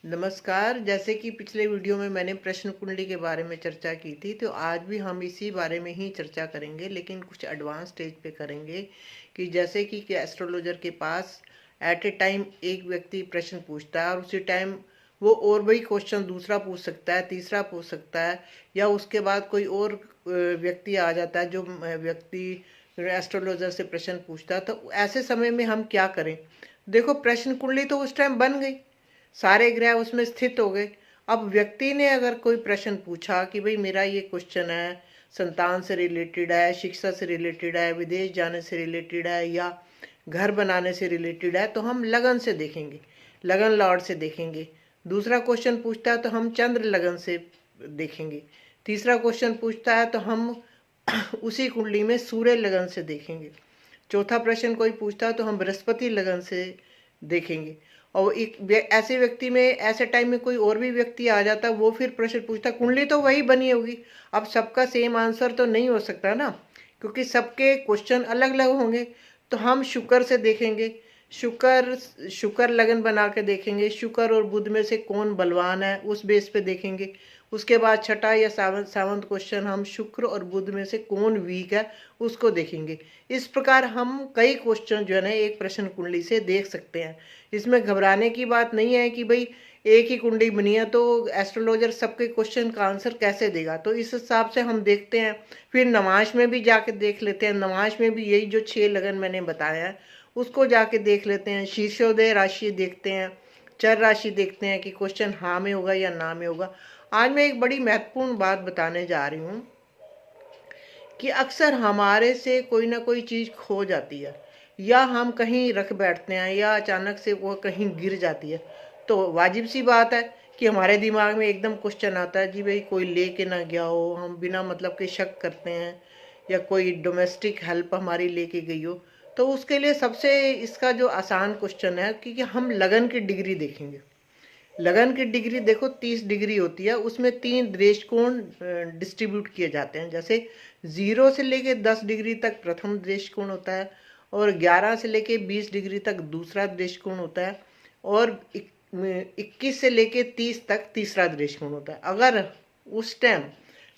नमस्कार। जैसे कि पिछले वीडियो में मैंने प्रश्न कुंडली के बारे में चर्चा की थी, तो आज भी हम इसी बारे में ही चर्चा करेंगे, लेकिन कुछ एडवांस स्टेज पे करेंगे। कि जैसे कि एस्ट्रोलॉजर के पास एट ए टाइम एक व्यक्ति प्रश्न पूछता है और उसी टाइम वो और भी क्वेश्चन दूसरा पूछ सकता है, तीसरा पूछ सकता है, या उसके बाद कोई और व्यक्ति आ जाता है जो व्यक्ति एस्ट्रोलॉजर से प्रश्न पूछता है। तो ऐसे समय में हम क्या करें? देखो, प्रश्न कुंडली तो उस टाइम बन गई, सारे ग्रह उसमें स्थित हो गए। अब व्यक्ति ने अगर कोई प्रश्न पूछा कि भाई मेरा ये क्वेश्चन है, संतान से रिलेटेड है, शिक्षा से रिलेटेड है, विदेश जाने से रिलेटेड है, या घर बनाने से रिलेटेड है, तो हम लगन से देखेंगे, लगन लॉर्ड से देखेंगे। दूसरा क्वेश्चन पूछता है तो हम चंद्र लगन से देखेंगे। तीसरा क्वेश्चन पूछता है तो हम उसी कुंडली में सूर्य लगन से देखेंगे। चौथा प्रश्न कोई पूछता है तो हम बृहस्पति लगन से देखेंगे। और एक ऐसे व्यक्ति में, ऐसे टाइम में कोई और भी व्यक्ति आ जाता है, वो फिर प्रश्न पूछता, कुंडली तो वही बनी होगी। अब सबका सेम आंसर तो नहीं हो सकता ना, क्योंकि सबके क्वेश्चन अलग अलग होंगे। तो हम शुक्र से देखेंगे, शुक्र शुक्र लगन बना के देखेंगे, शुक्र और बुध में से कौन बलवान है उस बेस पे देखेंगे। उसके बाद छठा या सेवंथ क्वेश्चन हम शुक्र और बुध में से कौन वीक है उसको देखेंगे। इस प्रकार हम कई क्वेश्चन जो है ना एक प्रश्न कुंडली से देख सकते हैं। इसमें घबराने की बात नहीं है कि भाई एक ही कुंडली बनी है तो एस्ट्रोलॉजर सबके क्वेश्चन का आंसर कैसे देगा। तो इस हिसाब से हम देखते हैं। फिर नमाज में भी जाके देख लेते हैं, नमाज में भी यही जो 6 लगन मैंने बताया है उसको जाके देख लेते हैं। शीर्षोदय राशि देखते हैं, चर राशि देखते हैं कि क्वेश्चन हाँ में होगा या ना में होगा। आज मैं एक बड़ी महत्वपूर्ण बात बताने जा रही हूँ कि अक्सर हमारे से कोई ना कोई चीज़ खो जाती है, या हम कहीं रख बैठते हैं, या अचानक से वो कहीं गिर जाती है। तो वाजिब सी बात है कि हमारे दिमाग में एकदम क्वेश्चन आता है, जी भाई कोई ले के ना गया हो, हम बिना मतलब के शक करते हैं, या कोई डोमेस्टिक हेल्प हमारी लेके गई हो। तो उसके लिए सबसे इसका जो आसान क्वेश्चन है कि हम लगन की डिग्री देखेंगे। लगन की डिग्री देखो 30 डिग्री होती है, उसमें 3 दृष्टिकोण डिस्ट्रीब्यूट किए जाते हैं। जैसे 0 से लेके 10 डिग्री तक प्रथम दृष्टिकोण होता है, और 11 से लेके 20 डिग्री तक दूसरा दृष्टिकोण होता है, और 21 से लेके 30 तक तीसरा दृष्टिकोण होता है। अगर उस टाइम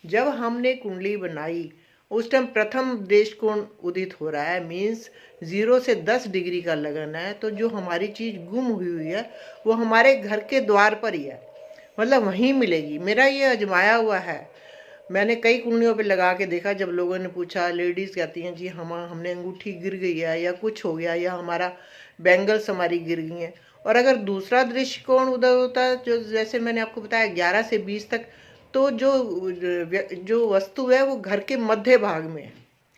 जब हमने कुंडली बनाई उस टाइम प्रथम दृष्टिकोण उदित हो रहा है, मीन्स 0 से 10 डिग्री का लगन है, तो जो हमारी चीज़ गुम हुई है वो हमारे घर के द्वार पर ही है, मतलब वहीं मिलेगी। मेरा ये आजमाया हुआ है, मैंने कई कुंडलियों पे लगा के देखा। जब लोगों ने पूछा, लेडीज़ कहती हैं जी हमने अंगूठी गिर गई है, या कुछ हो गया, या हमारा बैंगल्स हमारी गिर गई हैं। और अगर दूसरा दृष्टिकोण उधर होता है, जो जैसे मैंने आपको बताया 11 से 20 तक, तो जो वस्तु है वो घर के मध्य भाग में है।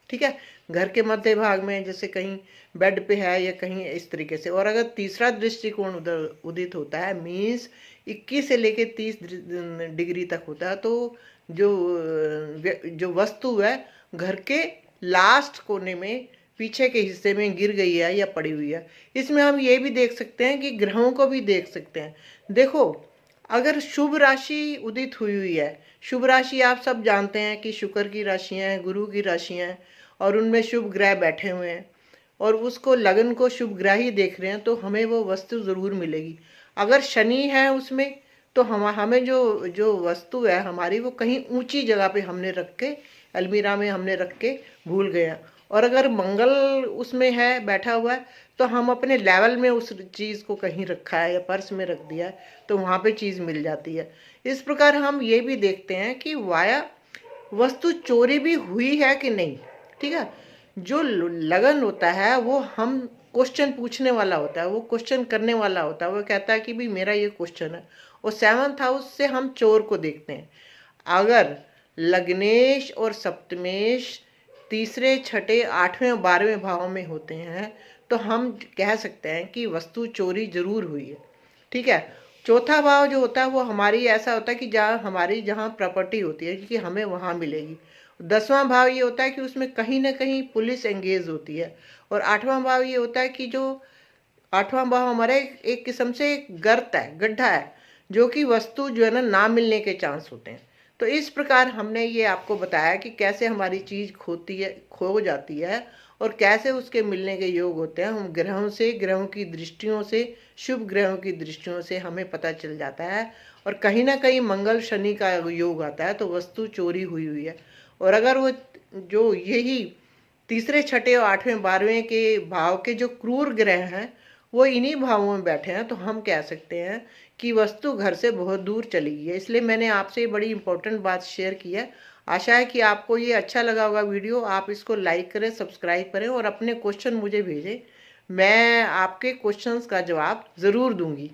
ठीक है, घर के मध्य भाग में, जैसे कहीं बेड पे है या कहीं इस तरीके से। और अगर तीसरा दृष्टिकोण उधर उदित होता है, मीन्स 21 से लेके 30 डिग्री तक होता है, तो जो जो वस्तु है घर के लास्ट कोने में, पीछे के हिस्से में गिर गई है या पड़ी हुई है। इसमें हम ये भी देख सकते हैं कि ग्रहों को भी देख सकते हैं। देखो, अगर शुभ राशि उदित हुई हुई है, शुभ राशि आप सब जानते हैं कि शुक्र की राशियां हैं, गुरु की राशियां हैं, और उनमें शुभ ग्रह बैठे हुए हैं, और उसको लगन को शुभ ग्रह ही देख रहे हैं, तो हमें वो वस्तु ज़रूर मिलेगी। अगर शनि है उसमें, तो हमें जो जो वस्तु है हमारी, वो कहीं ऊंची जगह पे हमने रख के, अलमीरा में हमने रख के भूल गए हैं। और अगर मंगल उसमें है, बैठा हुआ है, तो हम अपने लेवल में उस चीज़ को कहीं रखा है या पर्स में रख दिया है, तो वहाँ पे चीज़ मिल जाती है। इस प्रकार हम ये भी देखते हैं कि वाया वस्तु चोरी भी हुई है कि नहीं। ठीक है, जो लगन होता है वो हम क्वेश्चन पूछने वाला होता है, वो क्वेश्चन करने वाला होता है, वो कहता है कि भाई मेरा ये क्वेश्चन है। और 7th हाउस से हम चोर को देखते हैं। अगर लग्नेश और सप्तमेश तीसरे, छठे, 8वें और 12वें भाव में होते हैं, तो हम कह सकते हैं कि वस्तु चोरी जरूर हुई है। ठीक है, चौथा भाव जो होता है वो हमारी ऐसा होता है कि जहाँ प्रॉपर्टी होती है कि हमें वहाँ मिलेगी। 10वां भाव ये होता है कि उसमें कहीं ना कहीं पुलिस एंगेज होती है। और 8वां भाव ये होता है कि जो 8वां भाव हमारे एक किस्म से एक गर्त है, गड्ढा है, जो कि वस्तु जो है ना मिलने के चांस होते हैं। तो इस प्रकार हमने ये आपको बताया कि कैसे हमारी चीज़ खोती है, खो जाती है, और कैसे उसके मिलने के योग होते हैं, हम ग्रहों से, ग्रहों की दृष्टियों से, शुभ ग्रहों की दृष्टियों से हमें पता चल जाता है। और कहीं ना कहीं मंगल शनि का योग आता है तो वस्तु चोरी हुई हुई है। और अगर वो जो यही तीसरे, छठे और आठवें, 12वें के भाव के जो क्रूर ग्रह हैं वो इन्हीं भावों में बैठे हैं, तो हम कह सकते हैं कि वस्तु घर से बहुत दूर चली गई है। इसलिए मैंने आपसे बड़ी इंपॉर्टेंट बात शेयर की है। आशा है कि आपको ये अच्छा लगा होगा वीडियो। आप इसको लाइक करें, सब्सक्राइब करें और अपने क्वेश्चन मुझे भेजें। मैं आपके क्वेश्चंस का जवाब ज़रूर दूंगी।